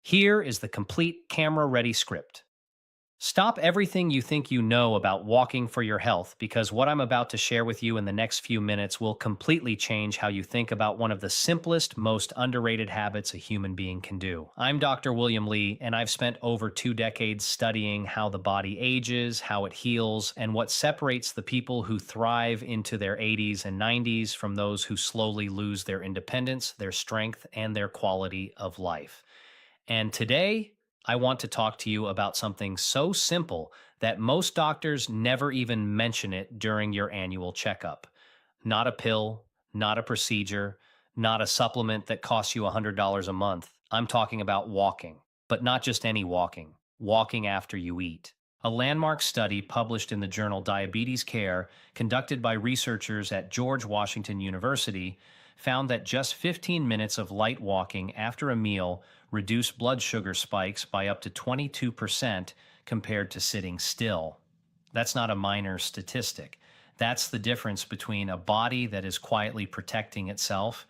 Here is the complete camera-ready script. Stop everything you think you know about walking for your health because what I'm about to share with you in the next few minutes will completely change how you think about one of the simplest, most underrated habits a human being can do. I'm Dr. William Lee, and I've spent over 2 decades studying how the body ages, how it heals, and what separates the people who thrive into their 80s and 90s from those who slowly lose their independence, their strength, and their quality of life. And today, I want to talk to you about something so simple that most doctors never even mention it during your annual checkup. Not a pill, not a procedure, not a supplement that costs you $100 a month. I'm talking about walking, but not just any walking, walking after you eat. A landmark study published in the journal Diabetes Care, conducted by researchers at George Washington University, found that just 15 minutes of light walking after a meal reduced blood sugar spikes by up to 22% compared to sitting still. That's not a minor statistic. That's the difference between a body that is quietly protecting itself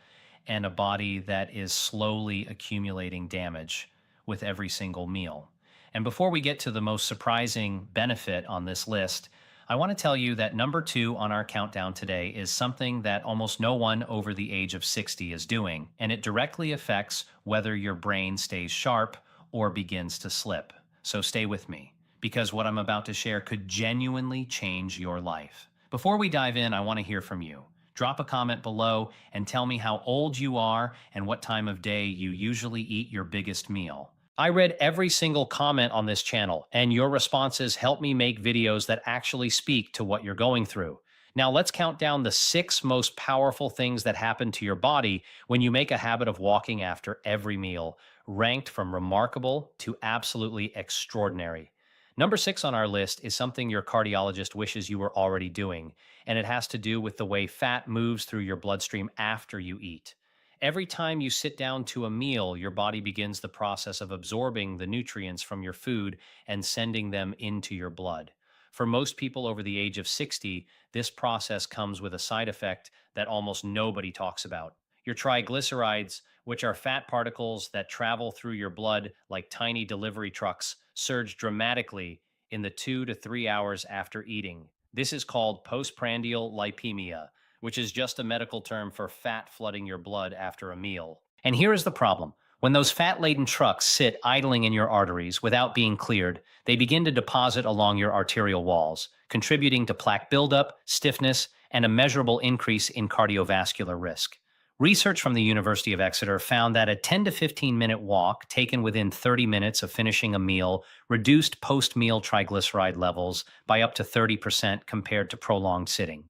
and a body that is slowly accumulating damage with every single meal. And before we get to the most surprising benefit on this list, I want to tell you that number 2 on our countdown today is something that almost no one over the age of 60 is doing, and it directly affects whether your brain stays sharp or begins to slip. So stay with me, because what I'm about to share could genuinely change your life. Before we dive in, I want to hear from you. Drop a comment below and tell me how old you are and what time of day you usually eat your biggest meal. I read every single comment on this channel, and your responses help me make videos that actually speak to what you're going through. Now, let's count down the 6 most powerful things that happen to your body when you make a habit of walking after every meal, ranked from remarkable to absolutely extraordinary. Number 6 on our list is something your cardiologist wishes you were already doing, and it has to do with the way fat moves through your bloodstream after you eat. Every time you sit down to a meal, your body begins the process of absorbing the nutrients from your food and sending them into your blood. For most people over the age of 60, this process comes with a side effect that almost nobody talks about. Your triglycerides, which are fat particles that travel through your blood like tiny delivery trucks, surge dramatically in the 2 to 3 hours after eating. This is called postprandial lipemia, which is just a medical term for fat flooding your blood after a meal. And here is the problem. When those fat-laden trucks sit idling in your arteries without being cleared, they begin to deposit along your arterial walls, contributing to plaque buildup, stiffness, and a measurable increase in cardiovascular risk. Research from the University of Exeter found that a 10 to 15-minute walk taken within 30 minutes of finishing a meal reduced post-meal triglyceride levels by up to 30% compared to prolonged sitting.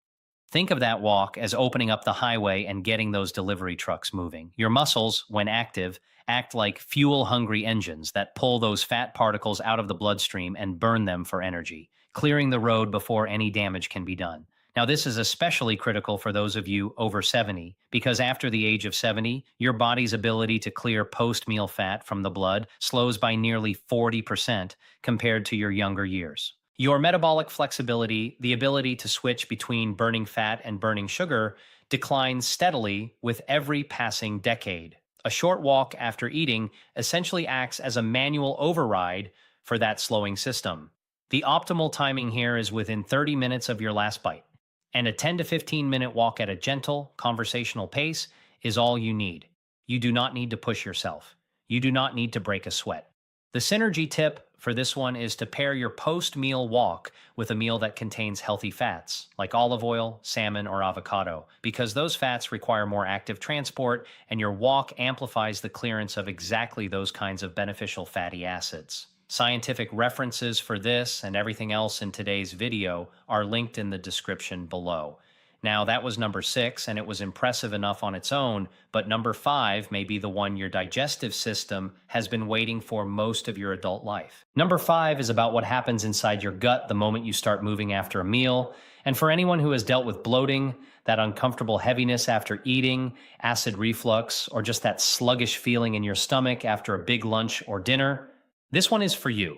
Think of that walk as opening up the highway and getting those delivery trucks moving. Your muscles, when active, act like fuel-hungry engines that pull those fat particles out of the bloodstream and burn them for energy, clearing the road before any damage can be done. Now, this is especially critical for those of you over 70, because after the age of 70, your body's ability to clear post-meal fat from the blood slows by nearly 40% compared to your younger years. Your metabolic flexibility, the ability to switch between burning fat and burning sugar, declines steadily with every passing decade. A short walk after eating essentially acts as a manual override for that slowing system. The optimal timing here is within 30 minutes of your last bite, and a 10 to 15-minute walk at a gentle, conversational pace is all you need. You do not need to push yourself. You do not need to break a sweat. The synergy tip for this one is to pair your post-meal walk with a meal that contains healthy fats, like olive oil, salmon, or avocado, because those fats require more active transport, and your walk amplifies the clearance of exactly those kinds of beneficial fatty acids. Scientific references for this and everything else in today's video are linked in the description below. Now, that was number 6, and it was impressive enough on its own, but number 5 may be the one your digestive system has been waiting for most of your adult life. Number 5 is about what happens inside your gut the moment you start moving after a meal. And for anyone who has dealt with bloating, that uncomfortable heaviness after eating, acid reflux, or just that sluggish feeling in your stomach after a big lunch or dinner, this one is for you.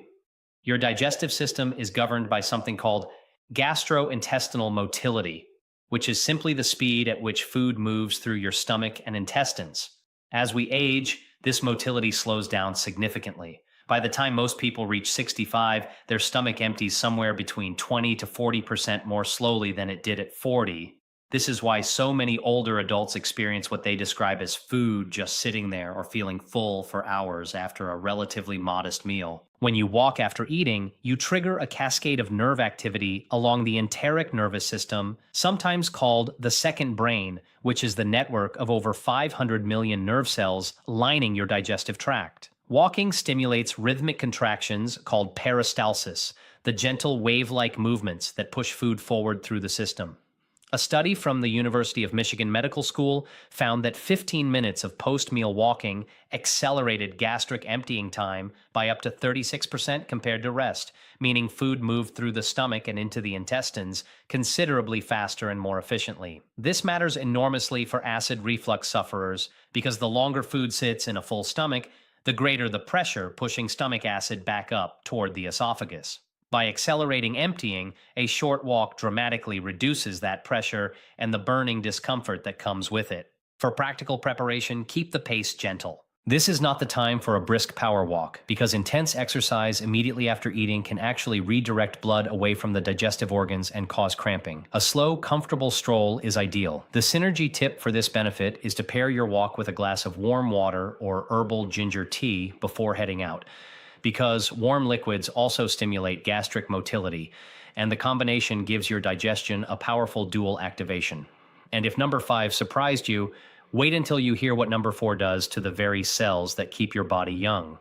Your digestive system is governed by something called gastrointestinal motility, which is simply the speed at which food moves through your stomach and intestines. As we age, This motility slows down significantly. By the time most people reach 65, their stomach empties somewhere between 20 to 40% more slowly than it did at 40. This is why so many older adults experience what they describe as food just sitting there or feeling full for hours after a relatively modest meal. When you walk after eating, you trigger a cascade of nerve activity along the enteric nervous system, sometimes called the second brain, which is the network of over 500 million nerve cells lining your digestive tract. Walking stimulates rhythmic contractions called peristalsis, the gentle wave-like movements that push food forward through the system. A study from the University of Michigan Medical School found that 15 minutes of post-meal walking accelerated gastric emptying time by up to 36% compared to rest, meaning food moved through the stomach and into the intestines considerably faster and more efficiently. This matters enormously for acid reflux sufferers because the longer food sits in a full stomach, the greater the pressure pushing stomach acid back up toward the esophagus. By accelerating emptying, a short walk dramatically reduces that pressure and the burning discomfort that comes with it. For practical preparation, keep the pace gentle. This is not the time for a brisk power walk, because intense exercise immediately after eating can actually redirect blood away from the digestive organs and cause cramping. A slow, comfortable stroll is ideal. The synergy tip for this benefit is to pair your walk with a glass of warm water or herbal ginger tea before heading out, because warm liquids also stimulate gastric motility, and the combination gives your digestion a powerful dual activation. And if number 5 surprised you, wait until you hear what number 4 does to the very cells that keep your body young.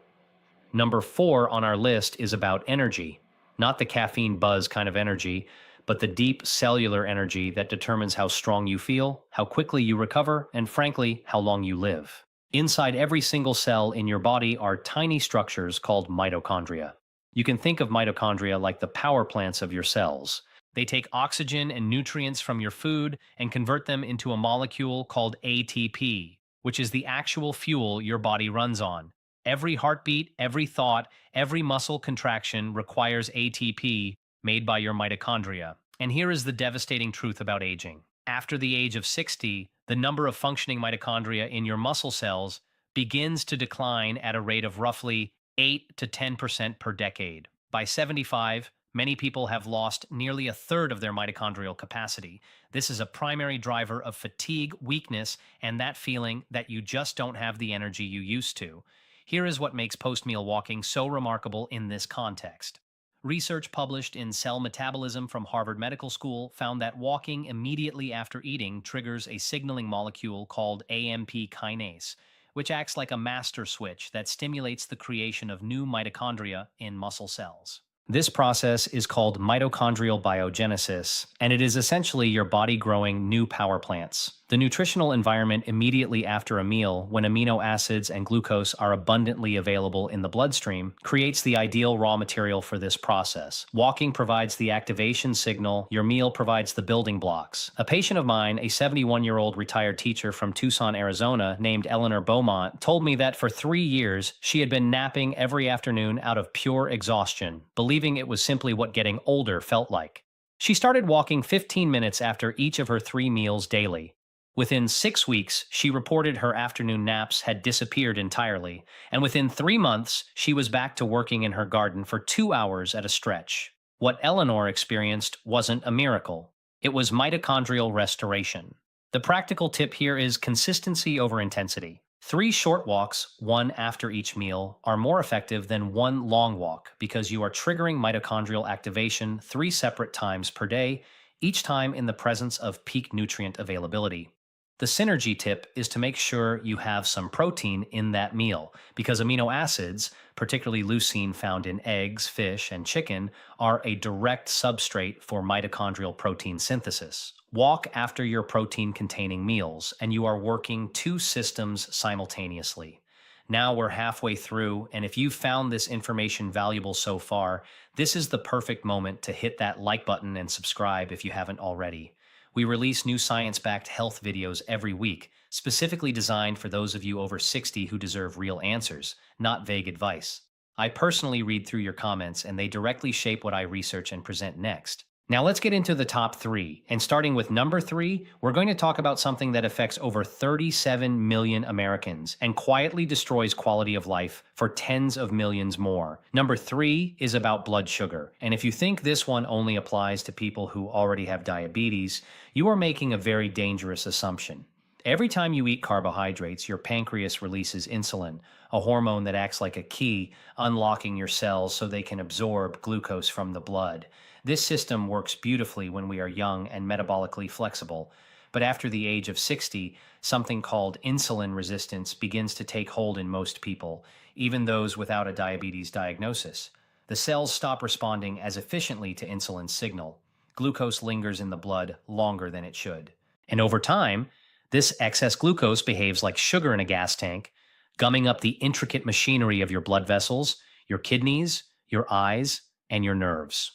Number 4 on our list is about energy, not the caffeine buzz kind of energy, but the deep cellular energy that determines how strong you feel, how quickly you recover, and frankly, how long you live. Inside every single cell in your body are tiny structures called mitochondria. You can think of mitochondria like the power plants of your cells. They take oxygen and nutrients from your food and convert them into a molecule called ATP, which is the actual fuel your body runs on. Every heartbeat, every thought, every muscle contraction requires ATP made by your mitochondria. And here is the devastating truth about aging. After the age of 60, the number of functioning mitochondria in your muscle cells begins to decline at a rate of roughly 8 to 10% per decade. By 75, many people have lost nearly a third of their mitochondrial capacity. This is a primary driver of fatigue, weakness, and that feeling that you just don't have the energy you used to. Here is what makes post-meal walking so remarkable in this context. Research published in Cell Metabolism from Harvard Medical School found that walking immediately after eating triggers a signaling molecule called AMP kinase, which acts like a master switch that stimulates the creation of new mitochondria in muscle cells. This process is called mitochondrial biogenesis, and it is essentially your body growing new power plants. The nutritional environment immediately after a meal, when amino acids and glucose are abundantly available in the bloodstream, creates the ideal raw material for this process. Walking provides the activation signal, your meal provides the building blocks. A patient of mine, a 71-year-old retired teacher from Tucson, Arizona, named Eleanor Beaumont, told me that for 3 years, she had been napping every afternoon out of pure exhaustion, believing it was simply what getting older felt like. She started walking 15 minutes after each of her 3 meals daily. Within 6 weeks, she reported her afternoon naps had disappeared entirely, and within 3 months, she was back to working in her garden for 2 hours at a stretch. What Eleanor experienced wasn't a miracle. It was mitochondrial restoration. The practical tip here is consistency over intensity. 3 short walks, one after each meal, are more effective than 1 long walk because you are triggering mitochondrial activation 3 separate times per day, each time in the presence of peak nutrient availability. The synergy tip is to make sure you have some protein in that meal, because amino acids, particularly leucine found in eggs, fish, and chicken, are a direct substrate for mitochondrial protein synthesis. Walk after your protein-containing meals, and you are working 2 systems simultaneously. Now we're halfway through, and if you've found this information valuable so far, this is the perfect moment to hit that like button and subscribe if you haven't already. We release new science-backed health videos every week, specifically designed for those of you over 60 who deserve real answers, not vague advice. I personally read through your comments, and they directly shape what I research and present next. Now let's get into the top three. And starting with number three, we're going to talk about something that affects over 37 million Americans and quietly destroys quality of life for tens of millions more. Number three is about blood sugar. And if you think this one only applies to people who already have diabetes, you are making a very dangerous assumption. Every time you eat carbohydrates, your pancreas releases insulin, a hormone that acts like a key, unlocking your cells so they can absorb glucose from the blood. This system works beautifully when we are young and metabolically flexible, but after the age of 60, something called insulin resistance begins to take hold in most people, even those without a diabetes diagnosis. The cells stop responding as efficiently to insulin's signal. Glucose lingers in the blood longer than it should. And over time, this excess glucose behaves like sugar in a gas tank, gumming up the intricate machinery of your blood vessels, your kidneys, your eyes, and your nerves.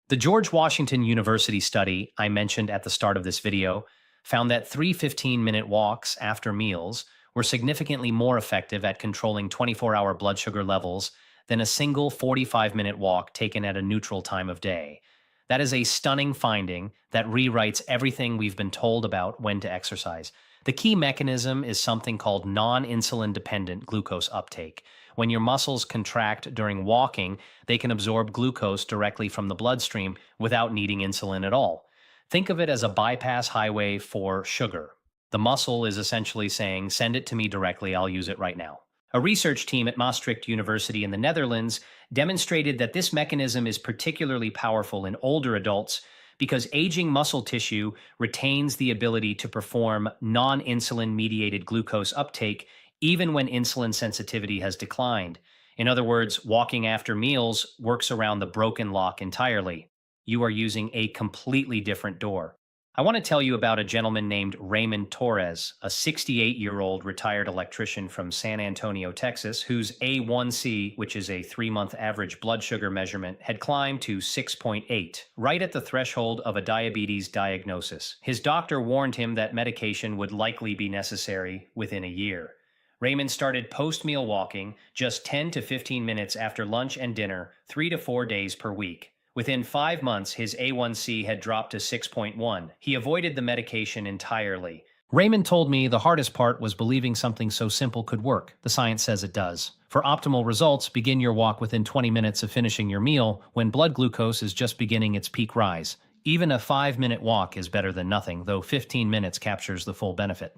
The George Washington University study I mentioned at the start of this video found that three 15-minute walks after meals were significantly more effective at controlling 24-hour blood sugar levels than a single 45-minute walk taken at a neutral time of day. That is a stunning finding that rewrites everything we've been told about when to exercise. The key mechanism is something called non-insulin dependent glucose uptake. When your muscles contract during walking, they can absorb glucose directly from the bloodstream without needing insulin at all. Think of it as a bypass highway for sugar. The muscle is essentially saying, send it to me directly, I'll use it right now. A research team at Maastricht University in the Netherlands demonstrated that this mechanism is particularly powerful in older adults because aging muscle tissue retains the ability to perform non-insulin mediated glucose uptake even when insulin sensitivity has declined. In other words, walking after meals works around the broken lock entirely. You are using a completely different door. I want to tell you about a gentleman named Raymond Torres, a 68-year-old retired electrician from San Antonio, Texas, whose A1C, which is a 3-month average blood sugar measurement, had climbed to 6.8, right at the threshold of a diabetes diagnosis. His doctor warned him that medication would likely be necessary within a year. Raymond started post-meal walking just 10 to 15 minutes after lunch and dinner, 3 to 4 days per week. Within 5 months, his A1C had dropped to 6.1. He avoided the medication entirely. Raymond told me the hardest part was believing something so simple could work. The science says it does. For optimal results, begin your walk within 20 minutes of finishing your meal when blood glucose is just beginning its peak rise. Even a 5-minute walk is better than nothing, though 15 minutes captures the full benefit.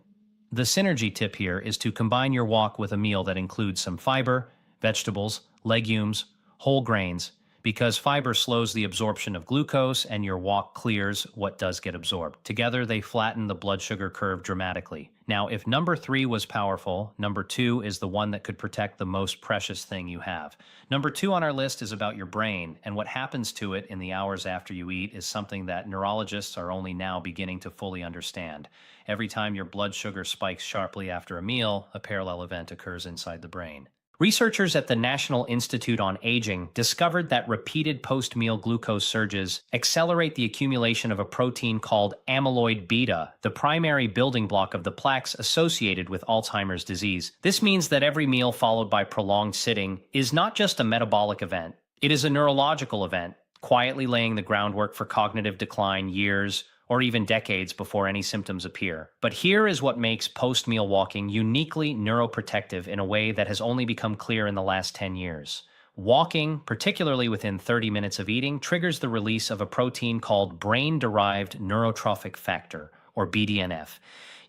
The synergy tip here is to combine your walk with a meal that includes some fiber, vegetables, legumes, whole grains, because fiber slows the absorption of glucose and your walk clears what does get absorbed. Together, they flatten the blood sugar curve dramatically. Now, if number three was powerful, number two is the one that could protect the most precious thing you have. Number two on our list is about your brain, and what happens to it in the hours after you eat is something that neurologists are only now beginning to fully understand. Every time your blood sugar spikes sharply after a meal, a parallel event occurs inside the brain. Researchers at the National Institute on Aging discovered that repeated post-meal glucose surges accelerate the accumulation of a protein called amyloid beta, the primary building block of the plaques associated with Alzheimer's disease. This means that every meal followed by prolonged sitting is not just a metabolic event, it is a neurological event, quietly laying the groundwork for cognitive decline years or even decades before any symptoms appear. But here is what makes post-meal walking uniquely neuroprotective in a way that has only become clear in the last 10 years. Walking, particularly within 30 minutes of eating, triggers the release of a protein called brain-derived neurotrophic factor, or BDNF.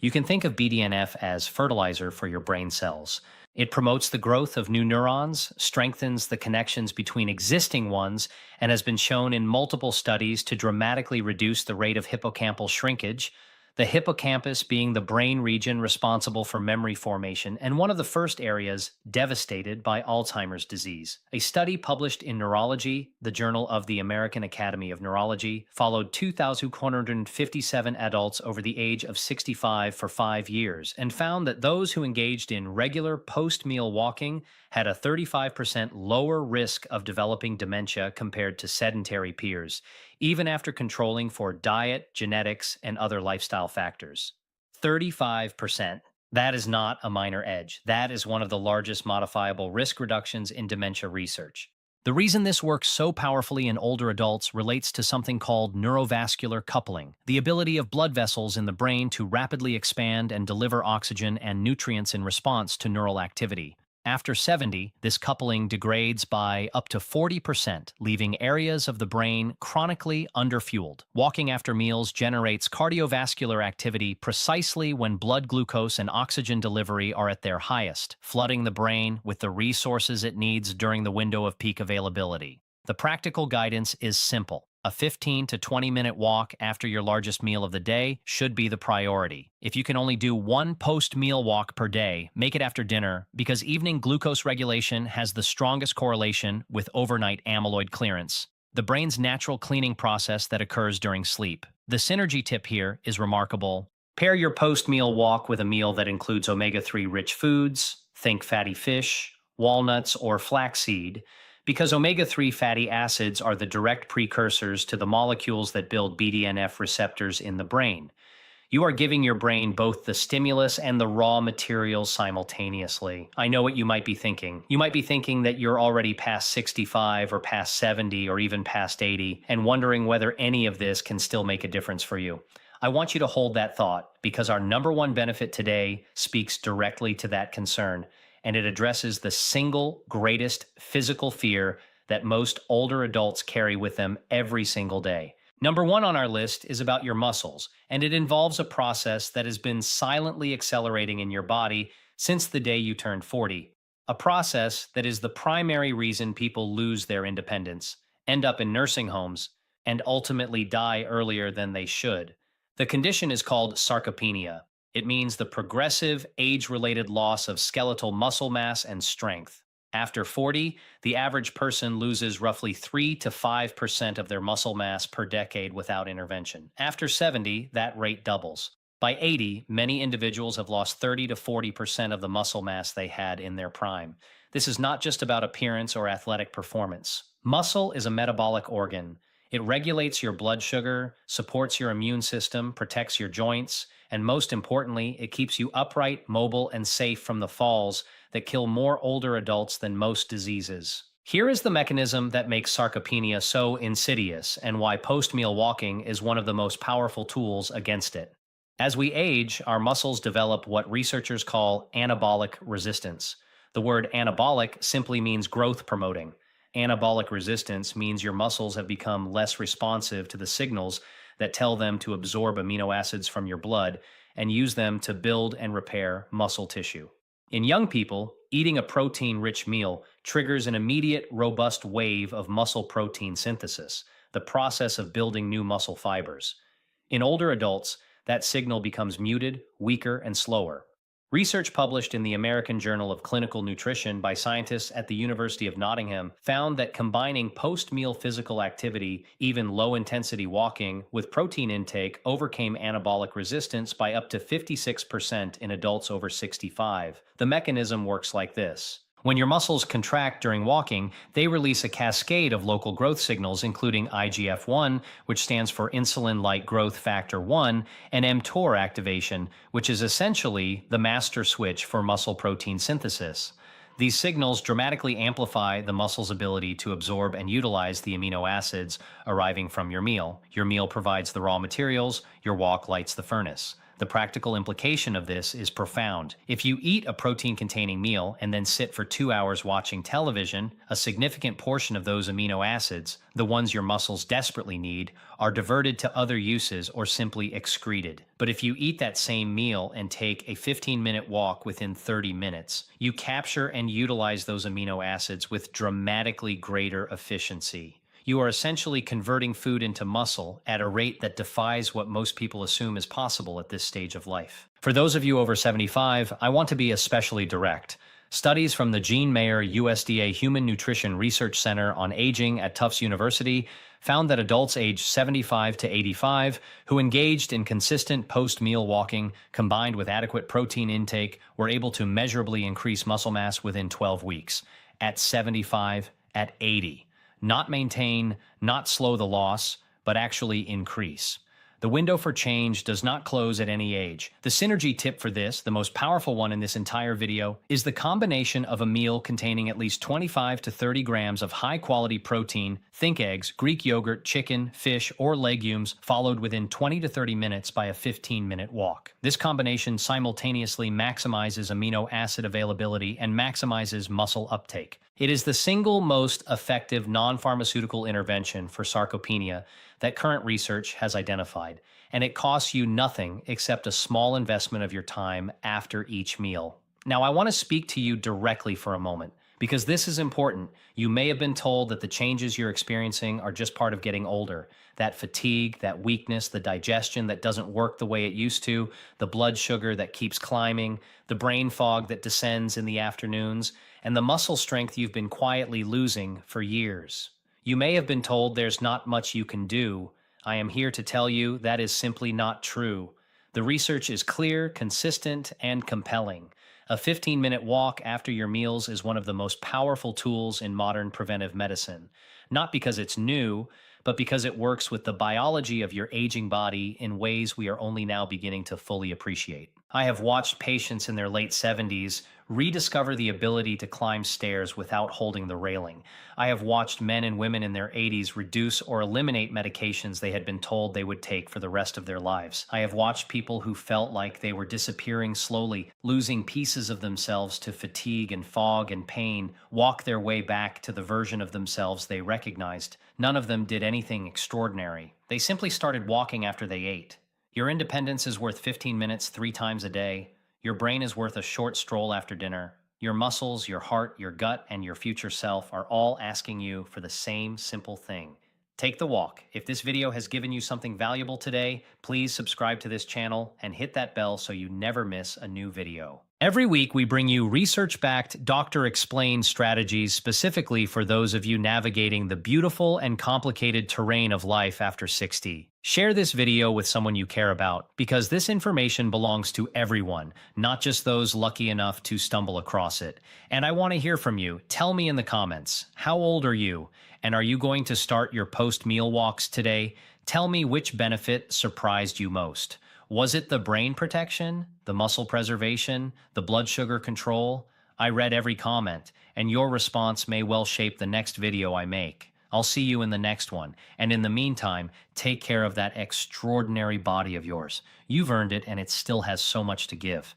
You can think of BDNF as fertilizer for your brain cells. It promotes the growth of new neurons, strengthens the connections between existing ones, and has been shown in multiple studies to dramatically reduce the rate of hippocampal shrinkage, the hippocampus being the brain region responsible for memory formation and one of the first areas devastated by Alzheimer's disease. A study published in Neurology, the Journal of the American Academy of Neurology, followed 2,257 adults over the age of 65 for 5 years and found that those who engaged in regular post-meal walking had a 35% lower risk of developing dementia compared to sedentary peers, even after controlling for diet, genetics, and other lifestyle factors. 35%. That is not a minor edge. That is one of the largest modifiable risk reductions in dementia research. The reason this works so powerfully in older adults relates to something called neurovascular coupling, the ability of blood vessels in the brain to rapidly expand and deliver oxygen and nutrients in response to neural activity. After 70, this coupling degrades by up to 40%, leaving areas of the brain chronically underfueled. Walking after meals generates cardiovascular activity precisely when blood glucose and oxygen delivery are at their highest, flooding the brain with the resources it needs during the window of peak availability. The practical guidance is simple. A 15 to 20-minute walk after your largest meal of the day should be the priority. If you can only do one post-meal walk per day, make it after dinner because evening glucose regulation has the strongest correlation with overnight amyloid clearance, the brain's natural cleaning process that occurs during sleep. The synergy tip here is remarkable. Pair your post-meal walk with a meal that includes omega-3 rich foods, think fatty fish, walnuts, or flaxseed, because omega-3 fatty acids are the direct precursors to the molecules that build BDNF receptors in the brain. You are giving your brain both the stimulus and the raw materials simultaneously. I know what you might be thinking. You might be thinking that you're already past 65 or past 70 or even past 80 and wondering whether any of this can still make a difference for you. I want you to hold that thought because our number one benefit today speaks directly to that concern, and it addresses the single greatest physical fear that most older adults carry with them every single day. Number one on our list is about your muscles, and it involves a process that has been silently accelerating in your body since the day you turned 40. A process that is the primary reason people lose their independence, end up in nursing homes, and ultimately die earlier than they should. The condition is called sarcopenia. It means the progressive, age-related loss of skeletal muscle mass and strength. After 40, the average person loses roughly 3 to 5% of their muscle mass per decade without intervention. After 70, that rate doubles. By 80, many individuals have lost 30 to 40% of the muscle mass they had in their prime. This is not just about appearance or athletic performance. Muscle is a metabolic organ. It regulates your blood sugar, supports your immune system, protects your joints, and most importantly, it keeps you upright, mobile, and safe from the falls that kill more older adults than most diseases. Here is the mechanism that makes sarcopenia so insidious and why post-meal walking is one of the most powerful tools against it. As we age, our muscles develop what researchers call anabolic resistance. The word anabolic simply means growth promoting. Anabolic resistance means your muscles have become less responsive to the signals that tell them to absorb amino acids from your blood and use them to build and repair muscle tissue. In young people, eating a protein-rich meal triggers an immediate, robust wave of muscle protein synthesis, the process of building new muscle fibers. In older adults, that signal becomes muted, weaker, and slower. Research published in the American Journal of Clinical Nutrition by scientists at the University of Nottingham found that combining post-meal physical activity, even low-intensity walking, with protein intake overcame anabolic resistance by up to 56% in adults over 65. The mechanism works like this. When your muscles contract during walking, they release a cascade of local growth signals, including IGF-1, which stands for insulin-like growth factor 1, and mTOR activation, which is essentially the master switch for muscle protein synthesis. These signals dramatically amplify the muscle's ability to absorb and utilize the amino acids arriving from your meal. Your meal provides the raw materials, your walk lights the furnace. The practical implication of this is profound. If you eat a protein-containing meal and then sit for 2 hours watching television, a significant portion of those amino acids, the ones your muscles desperately need, are diverted to other uses or simply excreted. But if you eat that same meal and take a 15-minute walk within 30 minutes, you capture and utilize those amino acids with dramatically greater efficiency. You are essentially converting food into muscle at a rate that defies what most people assume is possible at this stage of life. For those of you over 75, I want to be especially direct. Studies from the Jean Mayer USDA Human Nutrition Research Center on Aging at Tufts University found that adults aged 75 to 85 who engaged in consistent post-meal walking combined with adequate protein intake were able to measurably increase muscle mass within 12 weeks, at 75, at 80. Not maintain, not slow the loss, but actually increase. The window for change does not close at any age. The synergy tip for this, the most powerful one in this entire video, is the combination of a meal containing at least 25 to 30 grams of high-quality protein, think eggs, Greek yogurt, chicken, fish, or legumes, followed within 20 to 30 minutes by a 15-minute walk. This combination simultaneously maximizes amino acid availability and maximizes muscle uptake. It is the single most effective non-pharmaceutical intervention for sarcopenia that current research has identified, and it costs you nothing except a small investment of your time after each meal. Now, I want to speak to you directly for a moment, because this is important. You may have been told that the changes you're experiencing are just part of getting older. That fatigue, that weakness, the digestion that doesn't work the way it used to, the blood sugar that keeps climbing, the brain fog that descends in the afternoons, and the muscle strength you've been quietly losing for years. You may have been told there's not much you can do. I am here to tell you that is simply not true. The research is clear, consistent, and compelling. A 15-minute walk after your meals is one of the most powerful tools in modern preventive medicine, not because it's new, but because it works with the biology of your aging body in ways we are only now beginning to fully appreciate. I have watched patients in their late 70s rediscover the ability to climb stairs without holding the railing. I have watched men and women in their 80s reduce or eliminate medications they had been told they would take for the rest of their lives. I have watched people who felt like they were disappearing slowly, losing pieces of themselves to fatigue and fog and pain, walk their way back to the version of themselves they recognized. None of them did anything extraordinary. They simply started walking after they ate. Your independence is worth 15 minutes 3 times a day. Your brain is worth a short stroll after dinner. Your muscles, your heart, your gut, and your future self are all asking you for the same simple thing. Take the walk. If this video has given you something valuable today, please subscribe to this channel and hit that bell so you never miss a new video. Every week, we bring you research-backed, doctor-explained strategies specifically for those of you navigating the beautiful and complicated terrain of life after 60. Share this video with someone you care about, because this information belongs to everyone, not just those lucky enough to stumble across it. And I want to hear from you. Tell me in the comments, how old are you? And are you going to start your post-meal walks today? Tell me which benefit surprised you most. Was it the brain protection, the muscle preservation, the blood sugar control? I read every comment, and your response may well shape the next video I make. I'll see you in the next one, and in the meantime, take care of that extraordinary body of yours. You've earned it, and it still has so much to give.